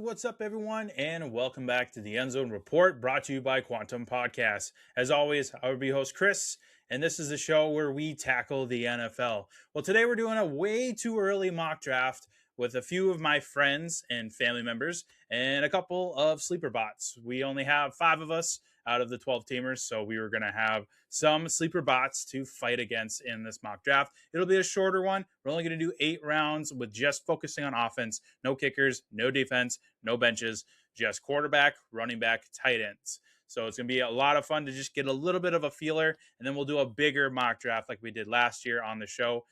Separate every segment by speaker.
Speaker 1: what's up, everyone, and welcome back to the Endzone Report, brought to you by Quantum Podcast. As always, I will be your host, Chris, and this is the show where we tackle the NFL. Well, today we're doing a way too early mock draft with a few of my friends and family members and a couple of sleeper bots. We only have 5 of us out of the 12 teamers, so we were going to have some sleeper bots to fight against in this mock draft. It'll be a shorter one. We're only going to do 8 rounds with just focusing on offense, no kickers, no defense, no benches, just quarterback, running back, tight ends. So it's going to be a lot of fun to just get a little bit of a feeler, and then we'll do a bigger mock draft like we did last year on the show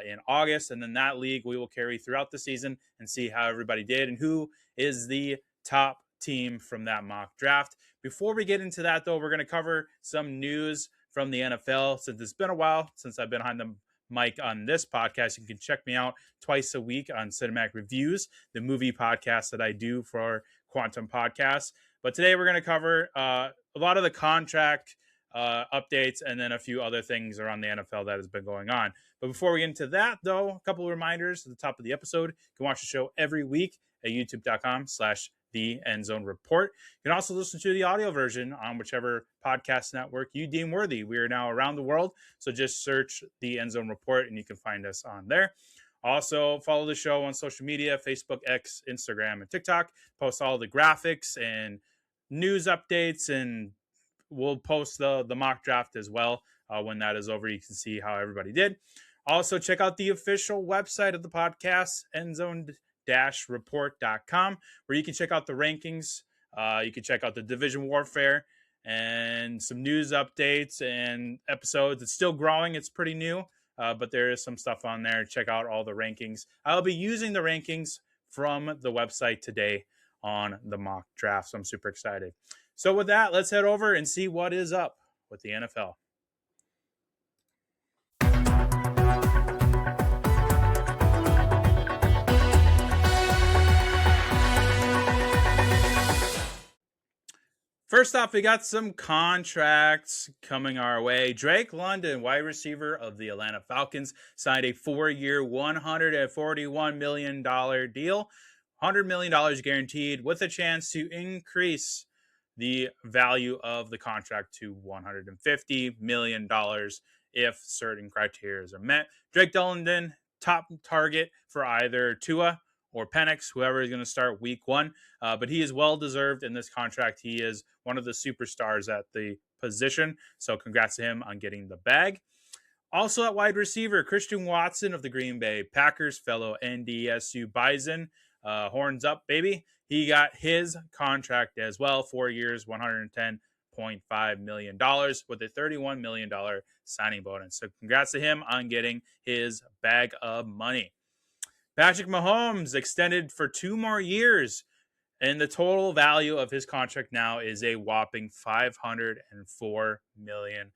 Speaker 1: in August. And then that league we will carry throughout the season and see how everybody did and who is the top team from that mock draft. Before we get into that, though, we're going to cover some news from the NFL. Since it's been a while since I've been behind the mic on this podcast, you can check me out twice a week on Cinematic Reviews, the movie podcast that I do for Quantum Podcasts. But today we're going to cover a lot of the contract updates and then a few other things around the NFL that has been going on. But before we get into that, though, a couple of reminders at the top of the episode. You can watch the show every week at youtube.com/the Endzone Report. You can also listen to the audio version on whichever podcast network you deem worthy. We are now around the world, so just search the Endzone Report and you can find us on there. Also, follow the show on social media, Facebook, X, Instagram, and TikTok. Post all the graphics and news updates, and we'll post the mock draft as well. When that is over, you can see how everybody did. Also, check out the official website of the podcast, endzone-report.com, where you can check out the rankings. You can check out the division warfare and some news updates and episodes. It's still growing. It's pretty new, but there is some stuff on there. Check out all the rankings. I'll be using the rankings from the website today on the mock draft, so I'm super excited. So with that, let's head over and see what is up with the NFL. First off, we got some contracts coming our way. Drake London, wide receiver of the Atlanta Falcons, signed a 4-year, $141 million deal. $100 million guaranteed with a chance to increase the value of the contract to $150 million if certain criteria are met. Drake London, top target for either Tua or Penix, whoever is going to start week 1. But he is well-deserved in this contract. He is one of the superstars at the position. So congrats to him on getting the bag. Also at wide receiver, Christian Watson of the Green Bay Packers, fellow NDSU Bison. Horns up, baby. He got his contract as well, 4 years, $110.5 million with a $31 million signing bonus. So congrats to him on getting his bag of money. Patrick Mahomes extended for 2 more years, and the total value of his contract now is a whopping $504 million.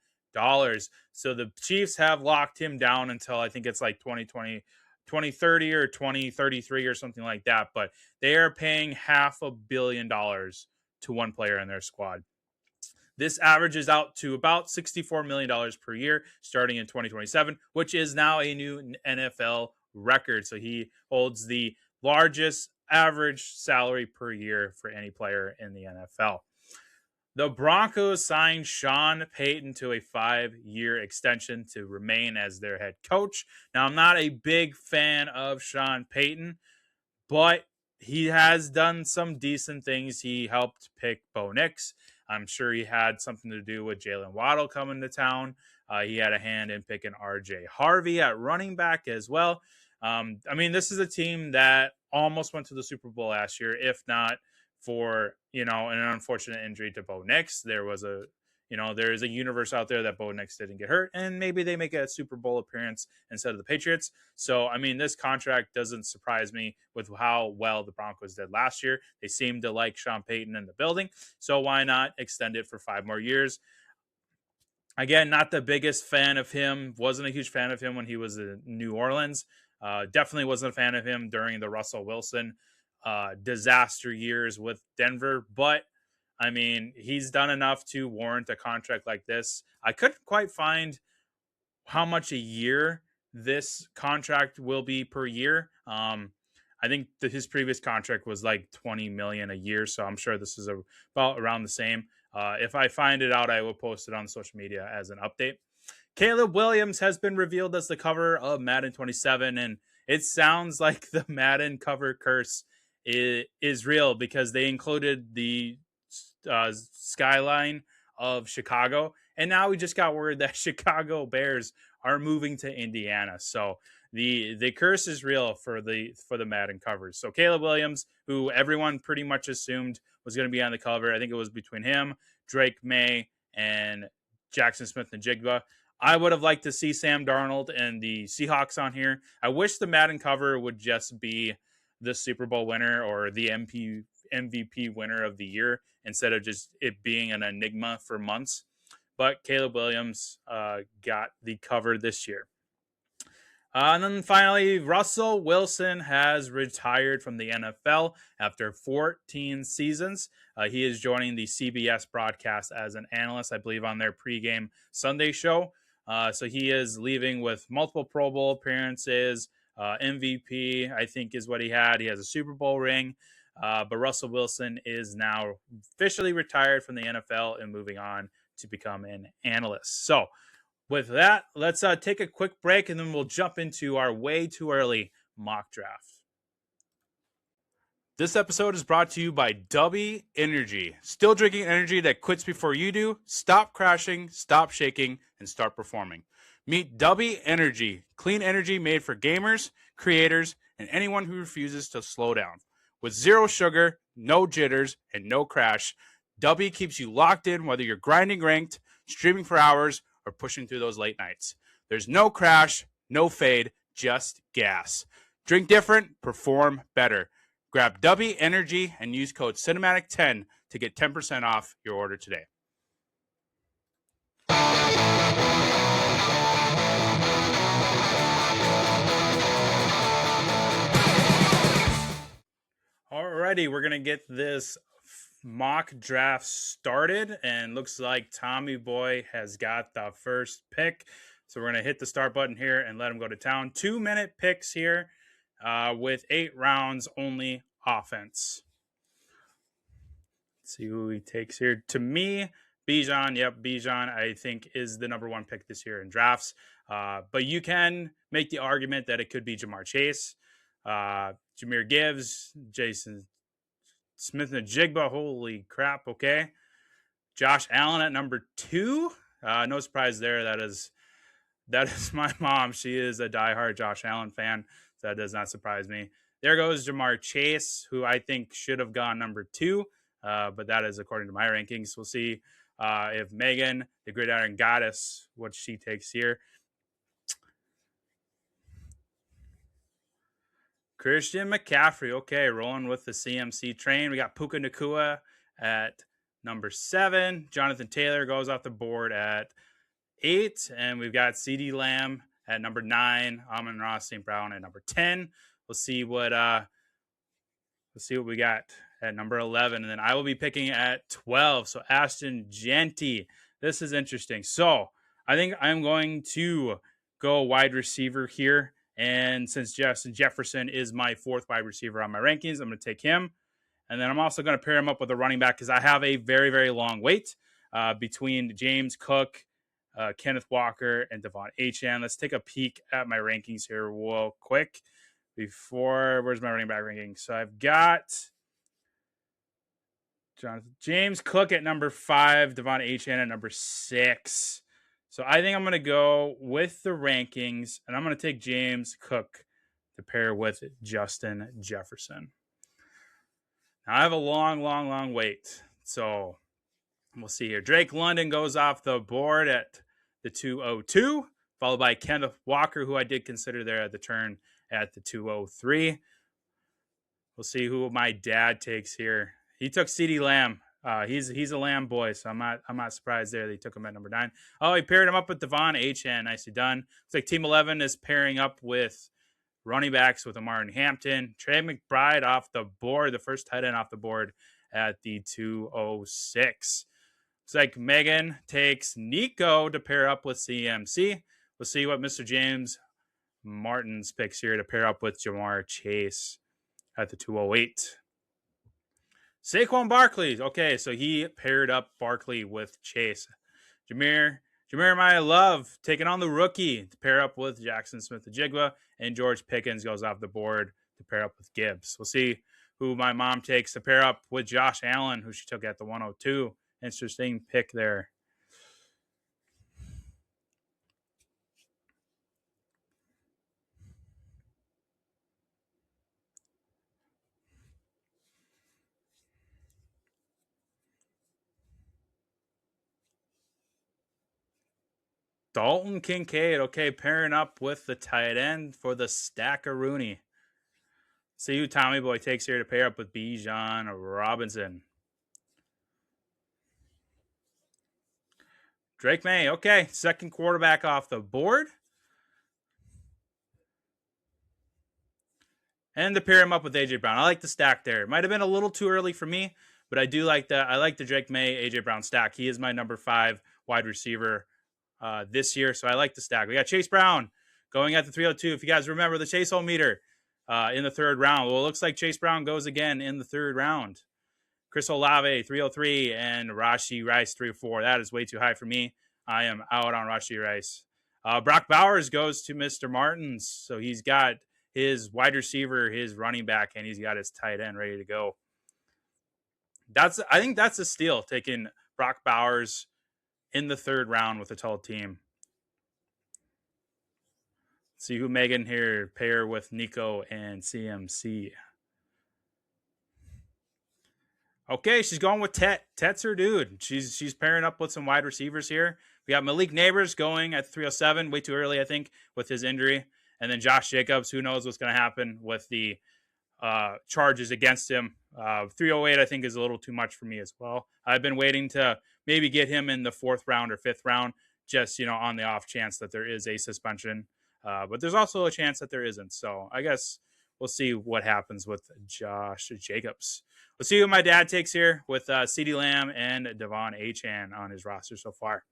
Speaker 1: So the Chiefs have locked him down until I think it's like 2030 or 2033 or something like that. But they are paying $500 million to one player in their squad. This averages out to about $64 million per year starting in 2027, which is now a new NFL record. So he holds the largest average salary per year for any player in the NFL. The Broncos signed Sean Payton to a 5-year extension to remain as their head coach. Now, I'm not a big fan of Sean Payton, but he has done some decent things. He helped pick Bo Nix. I'm sure he had something to do with Jalen Waddle coming to town. He had a hand in picking R.J. Harvey at running back as well. This is a team that almost went to the Super Bowl last year, if not for, an unfortunate injury to Bo Nix. There is a universe out there that Bo Nix didn't get hurt, and maybe they make a Super Bowl appearance instead of the Patriots. So, this contract doesn't surprise me with how well the Broncos did last year. They seem to like Sean Payton in the building, so why not extend it for 5 more years? Again, not the biggest fan of him. Wasn't a huge fan of him when he was in New Orleans. Definitely wasn't a fan of him during the Russell Wilson disaster years with Denver. But, he's done enough to warrant a contract like this. I couldn't quite find how much a year this contract will be per year. I think that his previous contract was like 20 million a year, so I'm sure this is about around the same. If I find it out, I will post it on social media as an update. Caleb Williams has been revealed as the cover of Madden 27, and it sounds like the Madden cover curse is real because they included the skyline of Chicago, and now we just got word that Chicago Bears are moving to Indiana. So the curse is real for the Madden covers. So Caleb Williams, who everyone pretty much assumed was going to be on the cover, I think it was between him, Drake May, and Jackson Smith and Jigba. I would have liked to see Sam Darnold and the Seahawks on here. I wish the Madden cover would just be the Super Bowl winner or the MVP winner of the year instead of just it being an enigma for months. But Caleb Williams got the cover this year. And then finally, Russell Wilson has retired from the NFL after 14 seasons. He is joining the CBS broadcast as an analyst, I believe, on their pregame Sunday show. So he is leaving with multiple Pro Bowl appearances. MVP, I think, is what he had. He has a Super Bowl ring. But Russell Wilson is now officially retired from the NFL and moving on to become an analyst. So with that, let's take a quick break and then we'll jump into our way too early mock draft. This episode is brought to you by Dubby Energy. Still drinking energy that quits before you do? Stop crashing, stop shaking, and start performing. Meet Dubby Energy, clean energy made for gamers, creators, and anyone who refuses to slow down. With zero sugar, no jitters, and no crash, Dubby keeps you locked in whether you're grinding ranked, streaming for hours, or pushing through those late nights. There's no crash, no fade, just gas. Drink different, perform better. Grab Dubby Energy and use code Cinematic10 to get 10% off your order today. Alrighty, we're going to get this mock draft started, and looks like Tommy Boy has got the first pick. So we're going to hit the start button here and let him go to town. 2-minute picks here with 8 rounds only offense. Let's see who he takes here. To me, Bijan. Yep, Bijan, I think, is the number 1 pick this year in drafts. But you can make the argument that it could be Jamar Chase, Jahmyr Gibbs, Jason Smith and Jigba. Holy crap. Okay. Josh Allen at number 2. No surprise there. That is my mom. She is a diehard Josh Allen fan. So that does not surprise me. There goes Jamar Chase, who I think should have gone number 2. But that is according to my rankings. We'll see if Megan, the Gridiron Goddess, what she takes here. Christian McCaffrey. Okay, rolling with the CMC train. We got Puka Nacua at number 7. Jonathan Taylor goes off the board at 8. And we've got CeeDee Lamb at number 9. Amon-Ra St. Brown at number 10. We'll see what we got at number 11. And then I will be picking at 12. So Ashton Jeanty. This is interesting. So I think I'm going to go wide receiver here. And since Justin Jefferson is my 4th wide receiver on my rankings, I'm going to take him. And then I'm also going to pair him up with a running back because I have a very, very long wait between James Cook, Kenneth Walker, and Devon Achane. Let's take a peek at my rankings here real quick. Where's my running back ranking? So I've got James Cook at number 5, Devon Achane at number 6. So I think I'm going to go with the rankings, and I'm going to take James Cook to pair with Justin Jefferson. Now, I have a long wait. So we'll see here. Drake London goes off the board at the 202, followed by Kenneth Walker, who I did consider there at the turn at the 203. We'll see who my dad takes here. He took CeeDee Lamb. He's a Lamb boy, so I'm not surprised there. They took him at number 9. Oh, he paired him up with Devon Achane. Nicely done. Looks like Team 11 is pairing up with running backs with Martin Hampton. Trey McBride off the board, the first tight end off the board at the 206. Looks like Megan takes Nico to pair up with CMC. We'll see what Mr. James Martin's picks here to pair up with Jamar Chase. at the 208. Saquon Barkley. Okay, so he paired up Barkley with Chase. Jameer Maya Love taking on the rookie to pair up with Jackson Smith-Njigba, and George Pickens goes off the board to pair up with Gibbs. We'll see who my mom takes to pair up with Josh Allen, who she took at the 102. Interesting pick there. Dalton Kincaid, okay, pairing up with the tight end for the Stack-a-Rooney. See who Tommy Boy takes here to pair up with Bijan Robinson. Drake May, okay, second quarterback off the board. And to pair him up with AJ Brown. I like the stack there. It might have been a little too early for me, but I do like that. I like the Drake May, AJ Brown stack. He is my number 5 wide receiver this year, so I like the stack. We got Chase Brown going at the 302. If you guys remember the Chase hole meter in the third round. Well, it looks like Chase Brown goes again in the third round. Chris Olave, 303, and Rashee Rice, 304. That is way too high for me. I am out on Rashee Rice. Brock Bowers goes to Mr. Martins, so he's got his wide receiver, his running back, and he's got his tight end ready to go. I think that's a steal, taking Brock Bowers in the third round with a tall team. Let's see who Megan here pair with Nico and CMC. Okay, she's going with Tet. Tet's her dude. She's pairing up with some wide receivers here. We got Malik Neighbors going at 307, way too early, I think, with his injury. And then Josh Jacobs, who knows what's going to happen with the charges against him. 308, I think, is a little too much for me as well. I've been waiting to maybe get him in the 4th round or 5th round, just, on the off chance that there is a suspension. But there's also a chance that there isn't. So I guess we'll see what happens with Josh Jacobs. We'll see who my dad takes here with CeeDee Lamb and Devon Achane on his roster so far.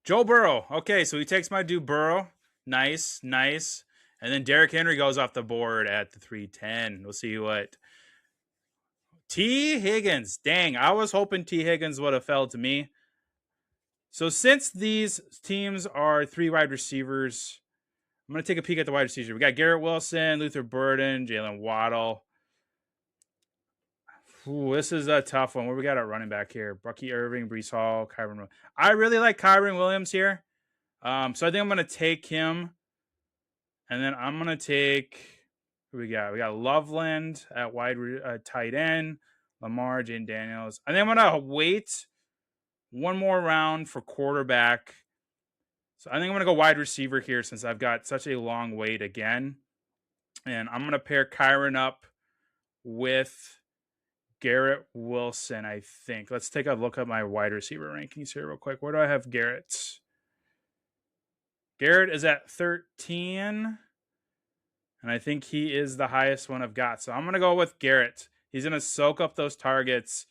Speaker 1: Joe Burrow. Okay, so he takes my dude Burrow. Nice. And then Derrick Henry goes off the board at the 310. We'll see what. T. Higgins. Dang, I was hoping T. Higgins would have fell to me. So since these teams are 3 wide receivers, I'm going to take a peek at the wide receivers. We got Garrett Wilson, Luther Burden, Jalen Waddle. Ooh, this is a tough one. What we got at running back here? Bucky Irving, Breece Hall, Kyron Williams. I really like Kyron Williams here. So I think I'm going to take him. And then I'm going to take, who we got? We got Loveland at tight end. Lamar, Jane Daniels. I think I'm going to wait one more round for quarterback. So I think I'm going to go wide receiver here since I've got such a long wait again. And I'm going to pair Kyron up with Garrett Wilson, I think. Let's take a look at my wide receiver rankings here real quick. Where do I have Garrett? Garrett is at 13. And I think he is the highest one I've got. So I'm going to go with Garrett. He's going to soak up those targets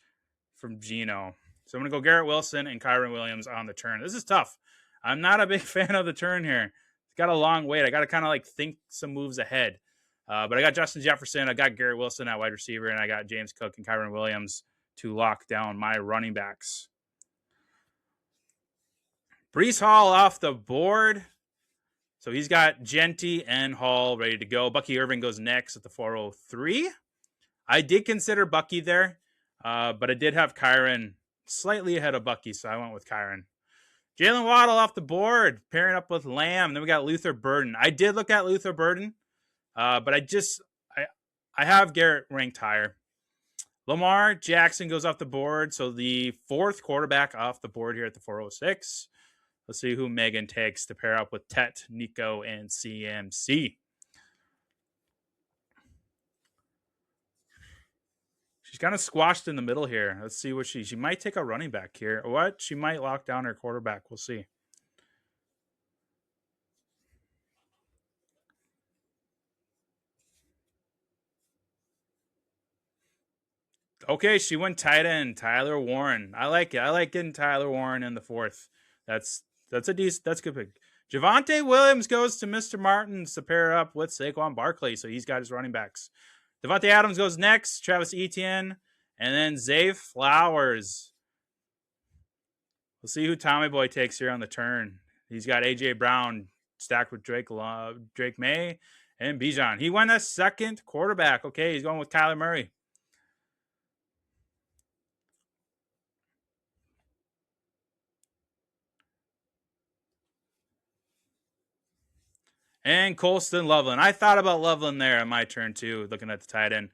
Speaker 1: from Geno. So I'm going to go Garrett Wilson and Kyron Williams on the turn. This is tough. I'm not a big fan of the turn here. It's got a long wait. I got to kind of think some moves ahead. But I got Justin Jefferson, I got Garrett Wilson at wide receiver, and I got James Cook and Kyron Williams to lock down my running backs. Breece Hall off the board. So he's got Genty and Hall ready to go. Bucky Irving goes next at the 403. I did consider Bucky there, but I did have Kyron slightly ahead of Bucky, so I went with Kyron. Jalen Waddle off the board, pairing up with Lamb. Then we got Luther Burden. I did look at Luther Burden. But I have Garrett ranked higher. Lamar Jackson goes off the board. So the 4th quarterback off the board here at the 406. Let's see who Megan takes to pair up with Tet, Nico, and CMC. She's kind of squashed in the middle here. Let's see what she might take a running back here. What? She might lock down her quarterback. We'll see. Okay, she went tight end, Tyler Warren. I like it. I like getting Tyler Warren in the 4th. That's That's a decent. That's a good pick. Javonte Williams goes to Mr. Martins to pair up with Saquon Barkley, so he's got his running backs. Devontae Adams goes next. Travis Etienne, and then Zay Flowers. We'll see who Tommy Boy takes here on the turn. He's got AJ Brown stacked with Drake May and Bijan. He went a second quarterback. Okay, he's going with Kyler Murray. And Colston Loveland. I thought about Loveland there on my turn too, looking at the tight end.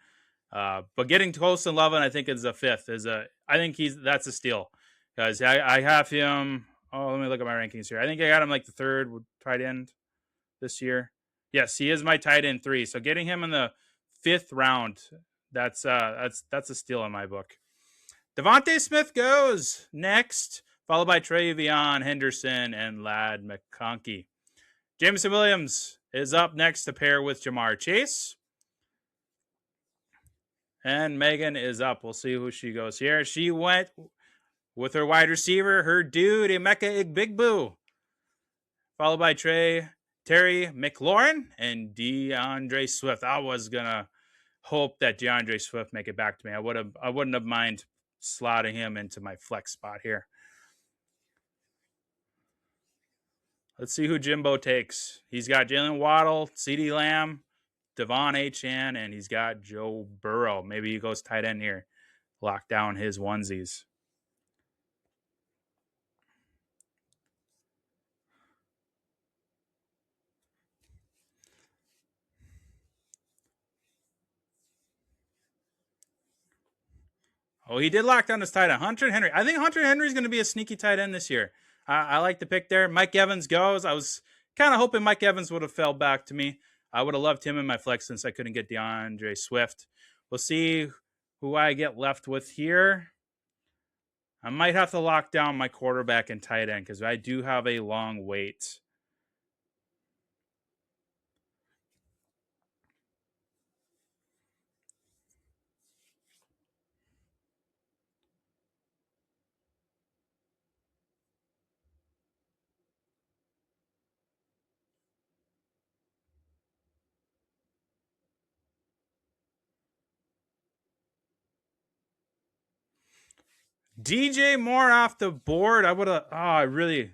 Speaker 1: But getting Colston Loveland, I think is a fifth. I think that's a steal because I have him. Oh, let me look at my rankings here. I think I got him like the third tight end this year. Yes, he is my tight end 3. So getting him in the 5th round, that's a steal in my book. Devontae Smith goes next, followed by Travion Henderson and Ladd McConkey. Jameson Williams is up next to pair with Jamar Chase. And Megan is up. We'll see who she goes here. She went with her wide receiver, her dude, Emeka Igbigbu, followed by Terry McLaurin and DeAndre Swift. I was gonna hope that DeAndre Swift make it back to me. I wouldn't have mind slotting him into my flex spot here. Let's see who Jimbo takes. He's got Jalen Waddle, CeeDee Lamb, Devon Achane, and he's got Joe Burrow. Maybe he goes tight end here. Lock down his onesies. Oh, he did lock down his tight end. Hunter Henry. I think Hunter Henry is going to be a sneaky tight end this year. I like the pick there. Mike Evans goes. I was kind of hoping Mike Evans would have fell back to me. I would have loved him in my flex since I couldn't get DeAndre Swift. We'll see who I get left with here. I might have to lock down my quarterback and tight end because I do have a long wait. DJ Moore off the board. I really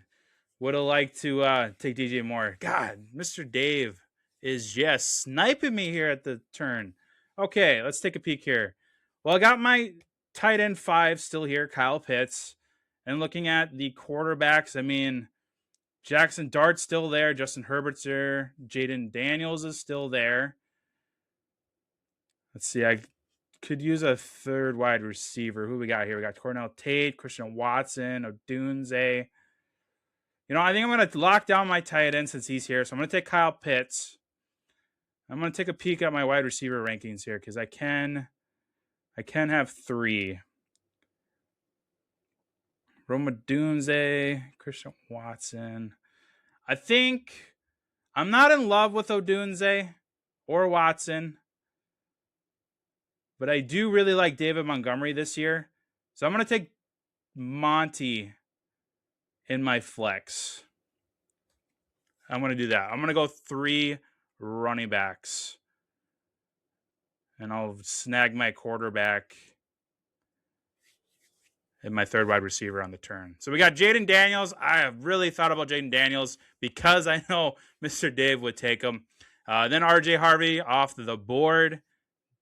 Speaker 1: would have liked to take DJ Moore. God, Mr. Dave is just sniping me here at the turn. Okay, let's take a peek here. Well, I got my tight end 5 still here, Kyle Pitts. And looking at the quarterbacks, I mean, Jackson Dart's still there. Justin Herbert's there. Jaden Daniels is still there. Let's see. I could use a third wide receiver. Who we got here? We got Cornell Tate, Christian Watson, Odunze. I think I'm going to lock down my tight end since he's here. So I'm going to take Kyle Pitts. I'm going to take a peek at my wide receiver rankings here because I can have 3. Rome Odunze, Christian Watson. I think I'm not in love with Odunze or Watson, but I do really like David Montgomery this year. So I'm going to take Monty in my flex. I'm going to do that. I'm going to go 3 running backs. And I'll snag my quarterback and my third wide receiver on the turn. So we got Jaden Daniels. I have really thought about Jaden Daniels because I know Mr. Dave would take him. Then RJ Harvey off the board.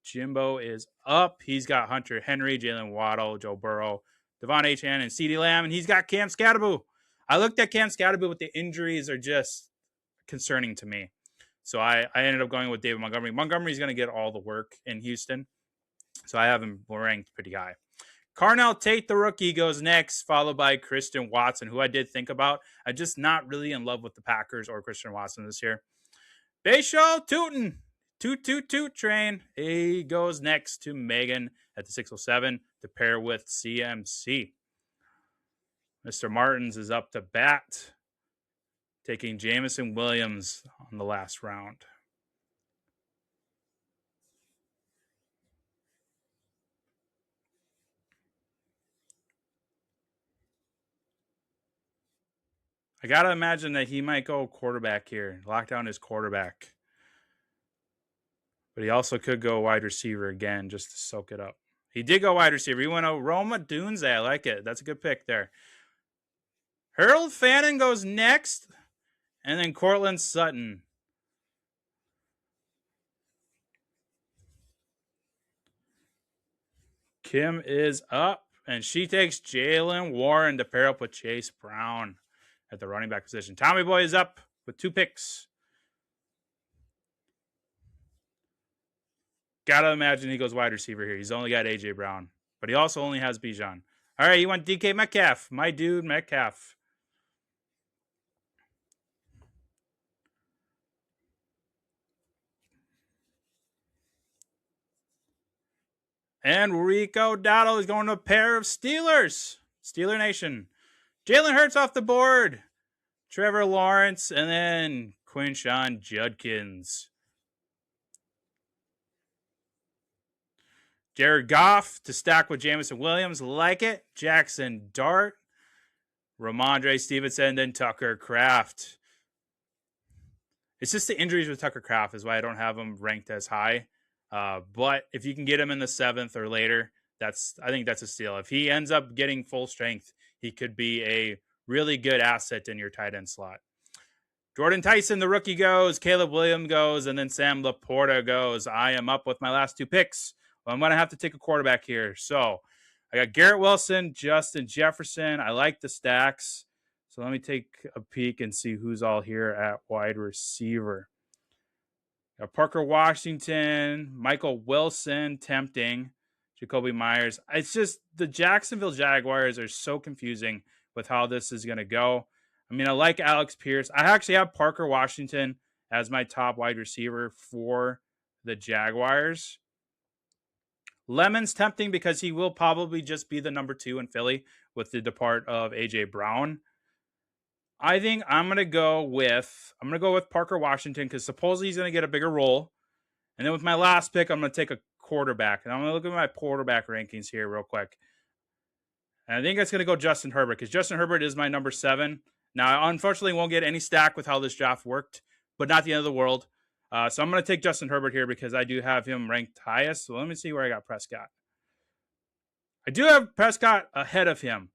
Speaker 1: Jimbo is up. He's got Hunter Henry, Jalen Waddle, Joe Burrow, Devon Achane, and CeeDee Lamb. And he's got Cam Scatterboo. I looked at Cam Scatterboo, but the injuries are just concerning to me. So I ended up going with David Montgomery. Montgomery's going to get all the work in Houston. So I have him ranked pretty high. Carnell Tate, the rookie, goes next, followed by Christian Watson, who I did think about. I'm just not really in love with the Packers or Christian Watson this year. Bashaw Tootin, toot train. He goes next to Megan at the 607 to pair with CMC. Mr. Martins is up to bat, taking Jameson Williams on the last round. I got to imagine that he might go quarterback here, lock down his quarterback. But he also could go wide receiver again just to soak it up. He did go wide receiver. He went to Rome Odunze. I like it. That's a good pick there. Harold Fannin goes next. And then Cortland Sutton. Kim is up. And she takes Jalen Warren to pair up with Chase Brown at the running back position. Tommy Boy is up with 2 picks. Gotta imagine he goes wide receiver here. He's only got A.J. Brown. But he also only has Bijan. All right, you want DK Metcalf. My dude, Metcalf. And Rico Dowdle is going to a pair of Steelers. Steeler Nation. Jalen Hurts off the board. Trevor Lawrence. And then Quinshon Judkins. Jared Goff to stack with Jameson Williams. Like it. Jackson Dart. Ramondre Stevenson. And then Tucker Kraft. It's just the injuries with Tucker Kraft is why I don't have him ranked as high. But if you can get him in the 7th or later, I think that's a steal. If he ends up getting full strength, he could be a really good asset in your tight end slot. Jordan Tyson, the rookie, goes. Caleb Williams goes. And then Sam Laporta goes. I am up with my last 2 picks. Well, I'm going to have to take a quarterback here. So I got Garrett Wilson, Justin Jefferson. I like the stacks. So let me take a peek and see who's all here at wide receiver. Got Parker Washington, Michael Wilson, tempting, Jacoby Myers. It's just the Jacksonville Jaguars are so confusing with how this is going to go. I mean, I like Alex Pierce. I actually have Parker Washington as my top wide receiver for the Jaguars. Lemon's tempting because he will probably just be the number 2 in Philly with the depart of A.J. Brown. I think I'm going to go with Parker Washington because supposedly he's going to get a bigger role. And then with my last pick, I'm going to take a quarterback. And I'm going to look at my quarterback rankings here real quick. And I think it's going to go Justin Herbert because Justin Herbert is my number 7. Now, I unfortunately won't get any stack with how this draft worked, but not the end of the world. So I'm going to take Justin Herbert here because I do have him ranked highest. So let me see where I got Prescott. I do have Prescott ahead of him.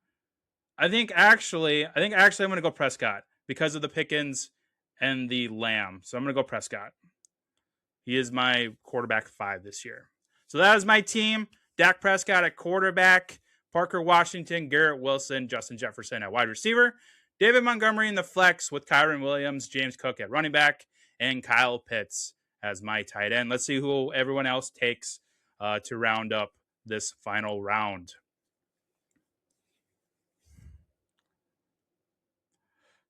Speaker 1: I think actually I'm going to go Prescott because of the Pickens and the Lamb. So I'm going to go Prescott. He is my quarterback 5 this year. So that is my team. Dak Prescott at quarterback, Parker Washington, Garrett Wilson, Justin Jefferson at wide receiver, David Montgomery in the flex with Kyron Williams, James Cook at running back, and Kyle Pitts as my tight end. Let's see who everyone else takes to round up this final round.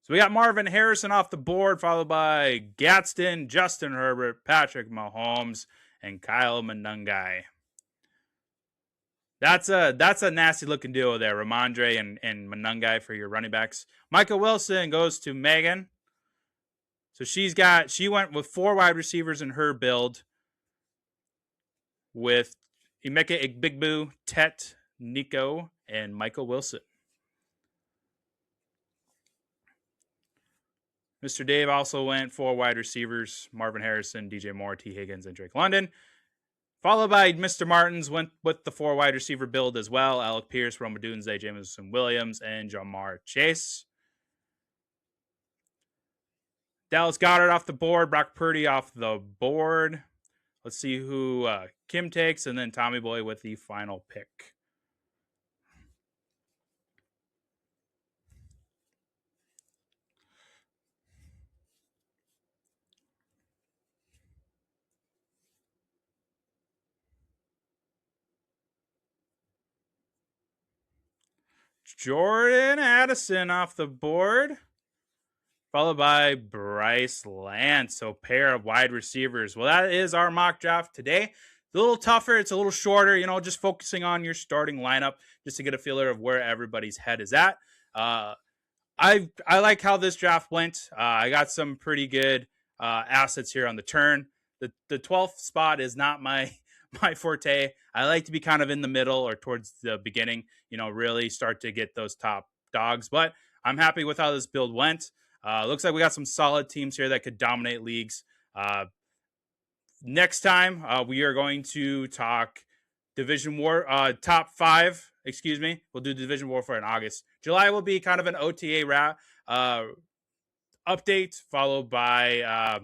Speaker 1: So we got Marvin Harrison off the board, followed by Gadsden, Justin Herbert, Patrick Mahomes, and Kyle Monangai. That's a nasty looking duo there, Ramondre and Monangai for your running backs. Michael Wilson goes to Megan. So she went with 4 wide receivers in her build with Emeka Igbigbu, Tet, Nico, and Michael Wilson. Mr. Dave also went 4 wide receivers, Marvin Harrison, DJ Moore, T. Higgins, and Drake London. Followed by Mr. Martins went with the 4 wide receiver build as well. Alec Pierce, Rome Odunze, Jameson Williams, and Jamar Chase. Dallas Goedert off the board. Brock Purdy off the board. Let's see who Kim takes, and then Tommy Boy with the final pick. Jordan Addison off the board, followed by Bryce Lance. So pair of wide receivers. Well, that is our mock draft today. It's a little tougher. It's a little shorter, just focusing on your starting lineup just to get a feeler of where everybody's head is at. I like how this draft went. I got some pretty good assets here on the turn. The 12th spot is not my forte. I like to be kind of in the middle or towards the beginning, really start to get those top dogs. But I'm happy with how this build went. Looks like we got some solid teams here that could dominate leagues. Next time, we are going to talk Division War top 5. Excuse me. We'll do Division Warfare in August. July will be kind of an OTA update, followed by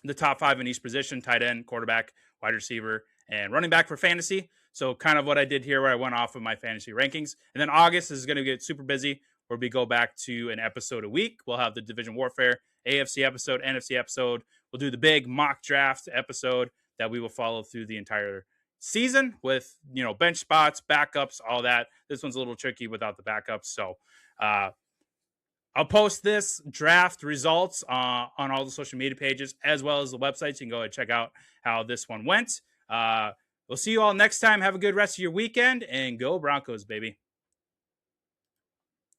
Speaker 1: the top 5 in each position: tight end, quarterback, wide receiver, and running back for fantasy. So kind of what I did here, where I went off of my fantasy rankings. And then August is going to get super busy, where we go back to an episode a week. We'll have the Division Warfare AFC episode, NFC episode. We'll do the big mock draft episode that we will follow through the entire season with, bench spots, backups, all that. This one's a little tricky without the backups. So I'll post this draft results on all the social media pages as well as the websites. You can go and check out how this one went. We'll see you all next time. Have a good rest of your weekend, and go Broncos, baby.